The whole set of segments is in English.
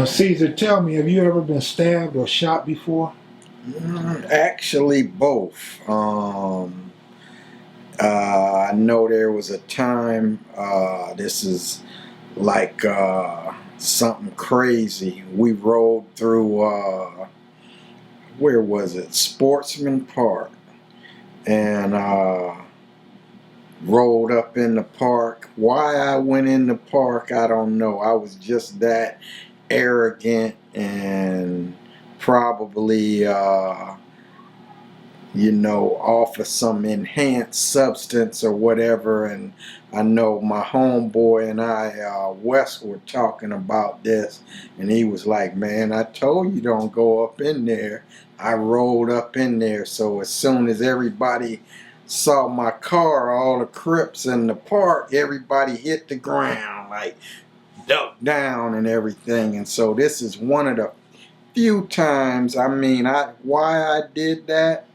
Caesar, tell me, have you ever been stabbed or shot before? Actually, both. I know there was a time, this is like something crazy. We rode through, where was it? Sportsman Park. And rolled up in the park. Why I went in the park, I don't know. I was just that arrogant and probably off of some enhanced substance or whatever. And I know my homeboy and I, Wes, were talking about this, and he was like, man, I told you don't go up in there. I rolled up in there, so as soon as everybody saw my car, all the Crips in the park, everybody hit the ground, like ducked down and everything. And so this is one of the few times, why I did that,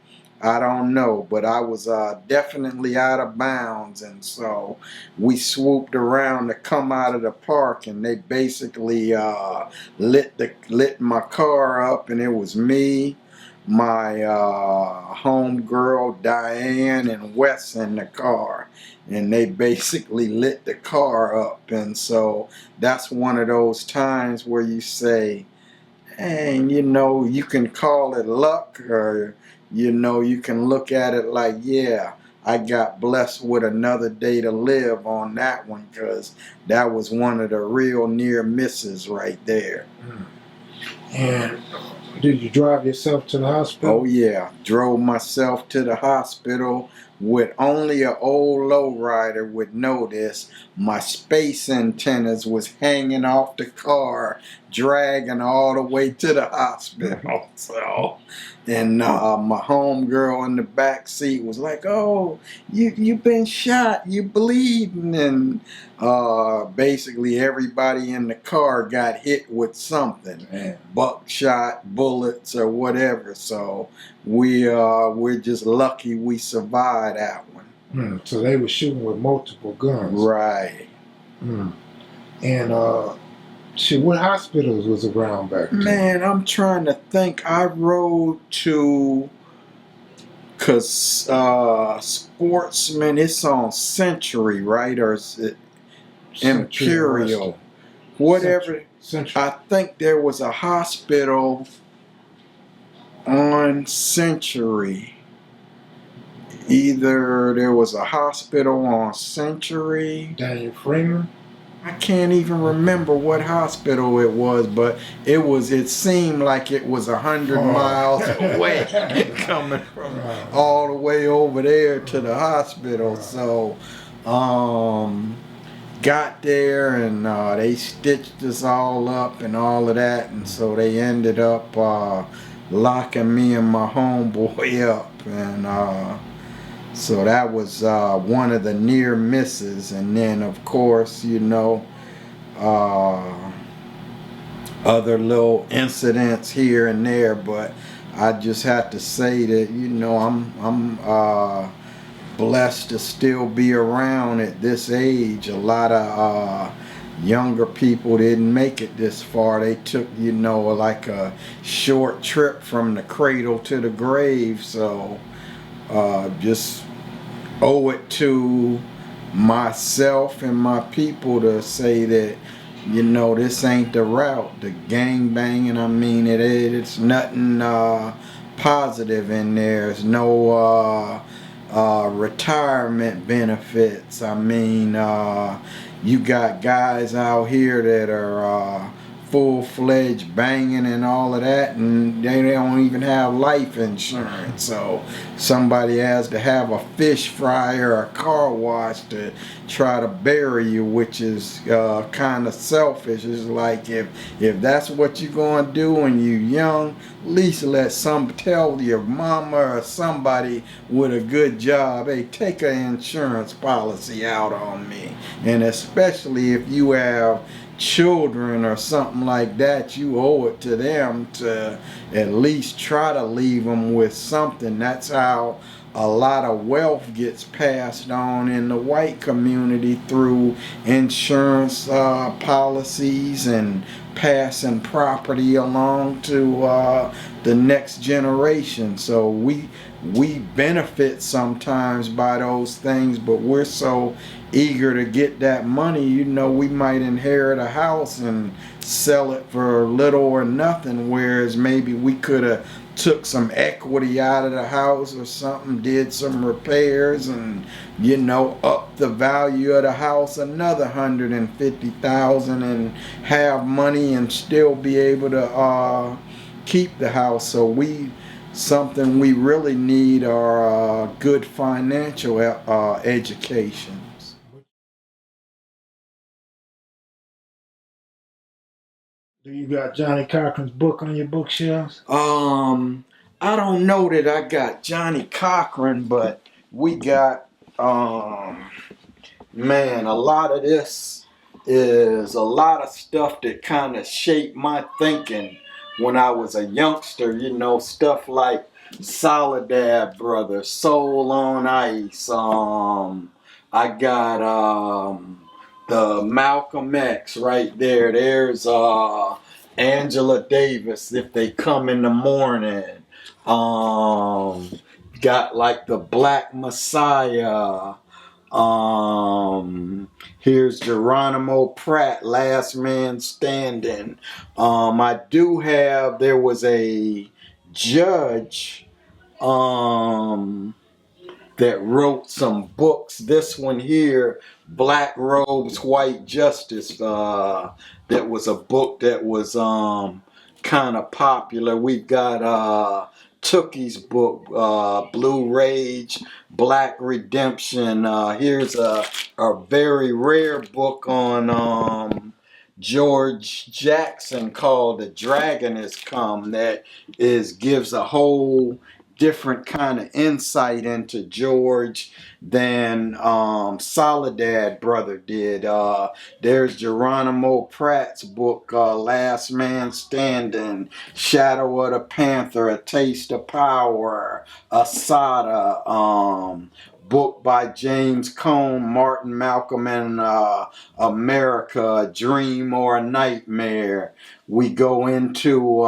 I don't know, but I was definitely out of bounds, and so we swooped around to come out of the park, and they basically lit my car up, and it was me, my home girl Diane, and Wes in the car, and they basically lit the car up. And so that's one of those times where you say, and you can call it luck, or you can look at it like, yeah, I got blessed with another day to live on that one, because that was one of the real near misses right there. And did you drive yourself to the hospital? Oh yeah, drove myself to the hospital with only an old lowrider would know this. My space antennas was hanging off the car, dragging all the way to the hospital. So, and my homegirl in the back seat was like, "Oh, you been shot, you bleeding," and basically everybody in the car got hit with something, buckshot, bullets, or whatever. So we're just lucky we survived that one. So they were shooting with multiple guns. Right. And what hospitals was around back then? Man, I'm trying to think. I rode to, because Sportsman, it's on Century, right? Or is it Imperial? Whatever. Century. I think there was a hospital on Century. Either there was a hospital on Century. Daniel Freeman? I can't even remember what hospital it was, but it seemed like it was 100 miles away, coming from all the way over there to the hospital. So got there, and they stitched us all up and all of that, and so they ended up locking me and my homeboy up, and so that was one of the near misses. And then of course, other little incidents here and there, but I just have to say that I'm blessed to still be around at this age. A lot of younger people didn't make it this far. They took like a short trip from the cradle to the grave. So just owe it to myself and my people to say that this ain't the route. The gang banging, it's nothing positive in there. There's no retirement benefits. You got guys out here that are full-fledged banging and all of that, and they don't even have life insurance. So somebody has to have a fish fry or a car wash to try to bury you, which is kind of selfish. It's like, if that's what you're going to do when you're young, at least tell your mama or somebody with a good job, hey, take an insurance policy out on me. And especially if you have children or something like that, you owe it to them to at least try to leave them with something. That's how a lot of wealth gets passed on in the white community through insurance policies and passing property along to the next generation. So we benefit sometimes by those things, but we're so eager to get that money. You know, we might inherit a house and sell it for little or nothing, whereas maybe we could have took some equity out of the house or something, did some repairs, and you know, up the value of the house another 150,000 and have money and still be able to keep the house. So something we really need are good financial education. Do you got Johnny Cochran's book on your bookshelves? I don't know that I got Johnny Cochran, but we got man, a lot of this is a lot of stuff that kind of shaped my thinking when I was a youngster. You know, stuff like Soledad Brothers, Soul on Ice. I got the Malcolm X right there. There's Angela Davis, If They Come in the Morning. Got like the Black Messiah. Here's Geronimo Pratt, Last Man Standing. I do have, there was a judge that wrote some books. This one here, Black Robes, White Justice, that was a book that was kind of popular. We've got Tookie's book, Blue Rage, Black Redemption. Here's a very rare book on George Jackson called The Dragon Has Come, that gives a whole different kind of insight into George than Soledad Brother did. There's Geronimo Pratt's book, Last Man Standing, Shadow of the Panther, A Taste of Power, Asada, book by James Cone, Martin Malcolm and America, A Dream or a Nightmare. We go into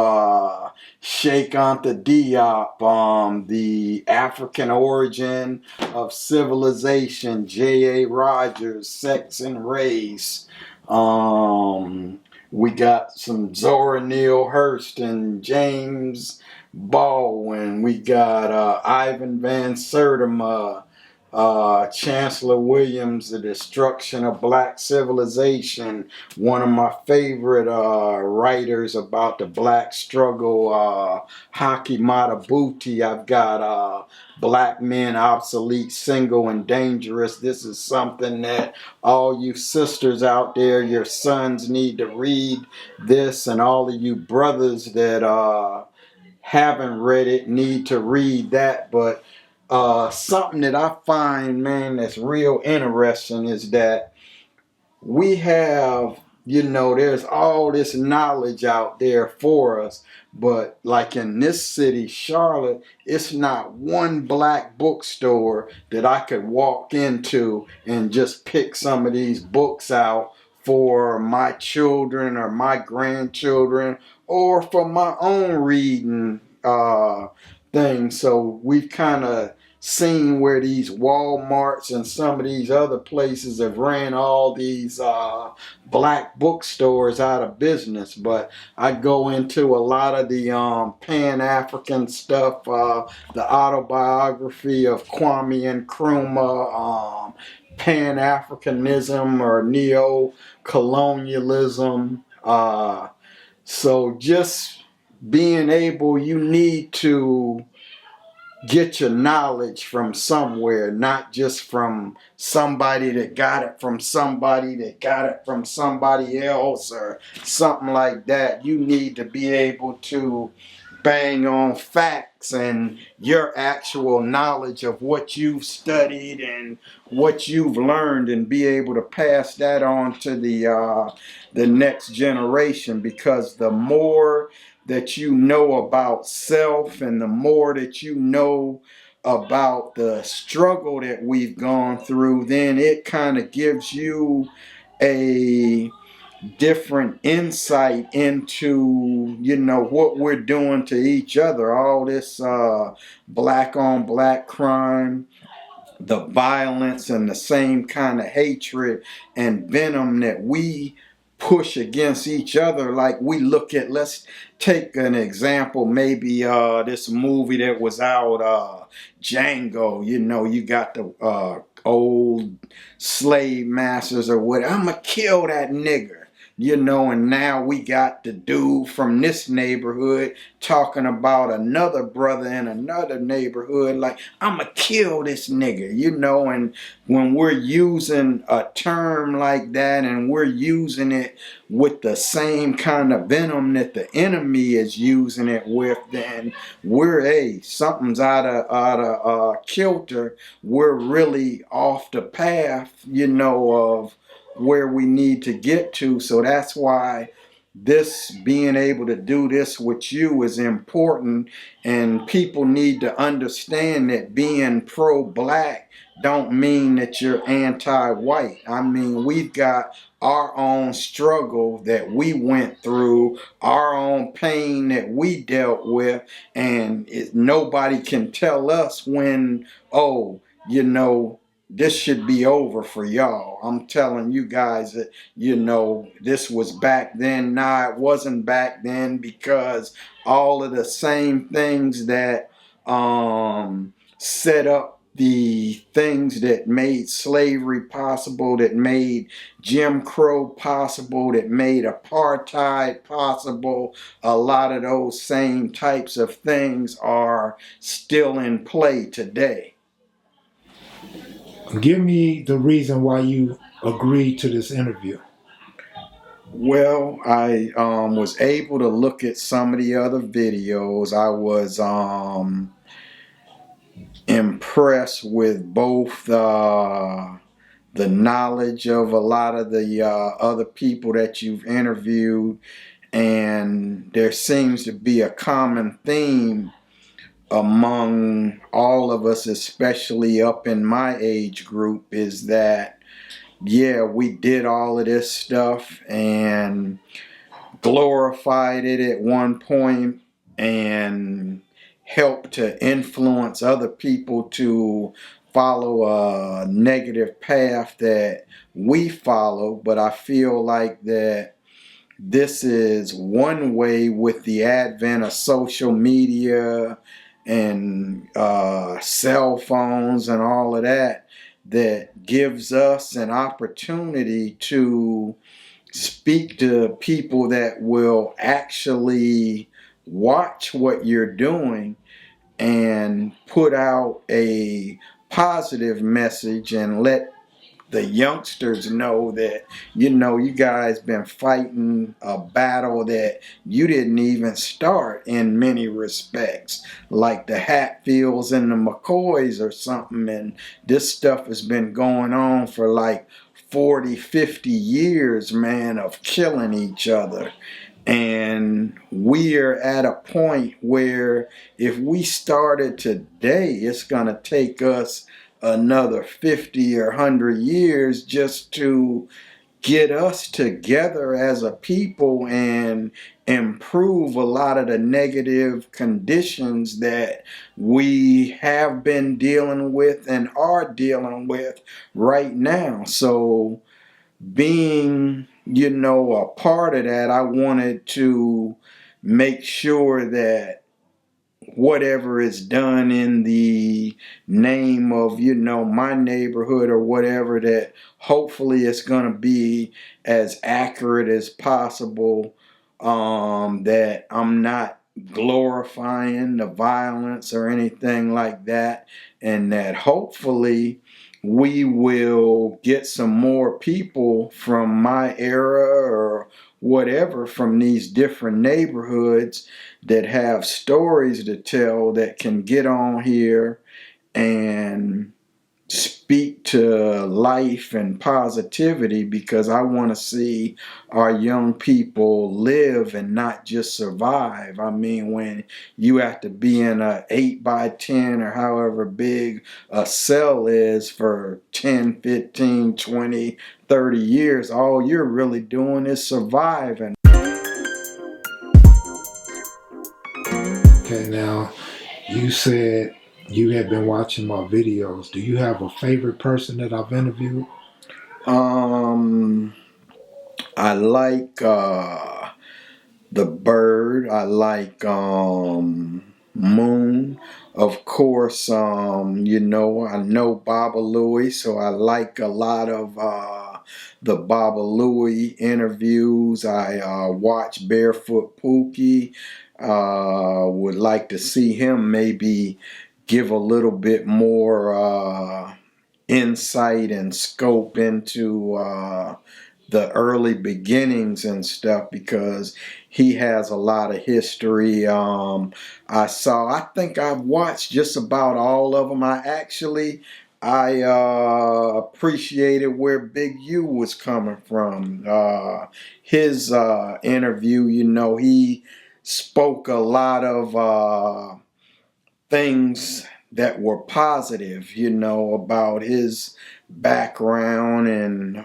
Sheikh Anta Diop, The African Origin of Civilization, J.A. Rogers, Sex and Race. We got some Zora Neale Hurston, James Baldwin. We got Ivan Van Sertima, Chancellor Williams, The Destruction of Black Civilization, one of my favorite writers about the black struggle, Haki Matabuti. I've got Black Men Obsolete, Single, and Dangerous. This is something that all you sisters out there, your sons need to read this, and all of you brothers that haven't read it need to read that. But something that I find, man, that's real interesting is that we have, you know, there's all this knowledge out there for us, but like in this city, Charlotte, it's not one black bookstore that I could walk into and just pick some of these books out for my children or my grandchildren or for my own reading thing. So we've kind of seen where these Walmarts and some of these other places have ran all these black bookstores out of business. But I go into a lot of the Pan-African stuff, the autobiography of Kwame Nkrumah, Pan-Africanism or neo-colonialism. So just being able, you need to get your knowledge from somewhere, not just from somebody that got it from somebody that got it from somebody else or something like that. You need to be able to bang on facts and your actual knowledge of what you've studied and what you've learned, and be able to pass that on to the next generation. Because the more that you know about self and the more that you know about the struggle that we've gone through, then it kind of gives you a different insight into, you know, what we're doing to each other. All this black on black crime, the violence, and the same kind of hatred and venom that we push against each other. Like, we look at, let's take an example, maybe this movie that was out, Django. You know, you got the old slave masters or what, I'ma kill that nigger. You know, and now we got the dude from this neighborhood talking about another brother in another neighborhood, like, I'ma kill this nigga, you know. And when we're using a term like that, and we're using it with the same kind of venom that the enemy is using it with, then we're, hey, something's out of kilter. We're really off the path, you know, of where we need to get to. So that's why this, being able to do this with you, is important. And people need to understand that being pro-black don't mean that you're anti-white. I mean, we've got our own struggle that we went through, our own pain that we dealt with, and nobody can tell us when, oh, you know, this should be over for y'all. I'm telling you guys that, you know, this was back then. Nah, it wasn't back then, because all of the same things that set up the things that made slavery possible, that made Jim Crow possible, that made apartheid possible, a lot of those same types of things are still in play today. Give me the reason why you agreed to this interview. Well, I was able to look at some of the other videos. I was impressed with both the knowledge of a lot of the other people that you've interviewed, and there seems to be a common theme among all of us, especially up in my age group, is that, yeah, we did all of this stuff and glorified it at one point and helped to influence other people to follow a negative path that we follow. But I feel like that this is one way, with the advent of social media and cell phones and all of that, that gives us an opportunity to speak to people that will actually watch what you're doing and put out a positive message, and let the youngsters know that, you know, you guys been fighting a battle that you didn't even start in many respects, like the Hatfields and the McCoys or something. And this stuff has been going on for like 40, 50 years, man, of killing each other. And we're at a point where if we started today, it's going to take us another 50 or 100 years just to get us together as a people and improve a lot of the negative conditions that we have been dealing with and are dealing with right now. So, being, you know, a part of that, I wanted to make sure that whatever is done in the name of, you know, my neighborhood or whatever, that hopefully it's going to be as accurate as possible, that I'm not glorifying the violence or anything like that, and that hopefully we will get some more people from my era or whatever, from these different neighborhoods, that have stories to tell, that can get on here and speak to life and positivity, because I want to see our young people live and not just survive. I mean, when you have to be in a 8x10 or however big a cell is for 10, 15, 20, 30 years, all you're really doing is surviving. Okay, now you said you had been watching my videos. Do you have a favorite person that I've interviewed? Um, I like the Bird. I like Moon. Of course, you know, I know Baba Louie, so I like a lot of the Baba Louie interviews. I watch Barefoot Pookie. Would like to see him maybe give a little bit more insight and scope into the early beginnings and stuff, because he has a lot of history. I think I've watched just about all of them. I appreciated where Big U was coming from. His interview, you know, he spoke a lot of things that were positive, you know, about his background and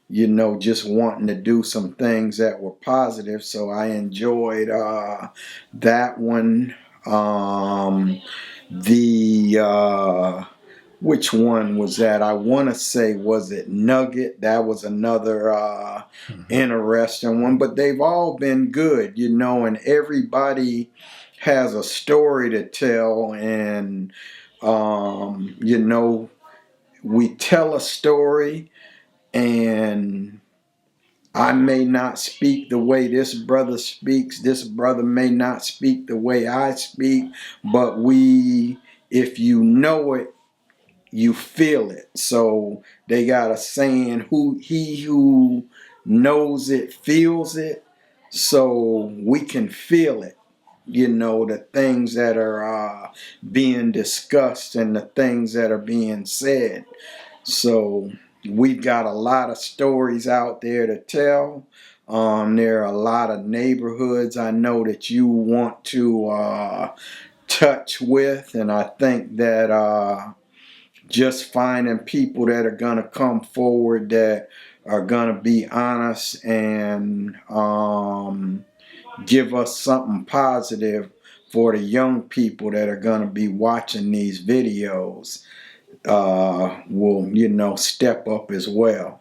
you know, just wanting to do some things that were positive. So I enjoyed that one. The which one was that? I want to say, was it Nugget? That was another interesting one. But they've all been good, you know, and everybody has a story to tell. And, you know, we tell a story, and I may not speak the way this brother speaks. This brother may not speak the way I speak, but if you know it, you feel it. So they got a saying, he who knows it feels it. So we can feel it, you know, the things that are being discussed and the things that are being said. So we've got a lot of stories out there to tell. There are a lot of neighborhoods I know that you want to touch with, and I think that just finding people that are going to come forward, that are going to be honest and give us something positive for the young people that are going to be watching these videos will, you know, step up as well.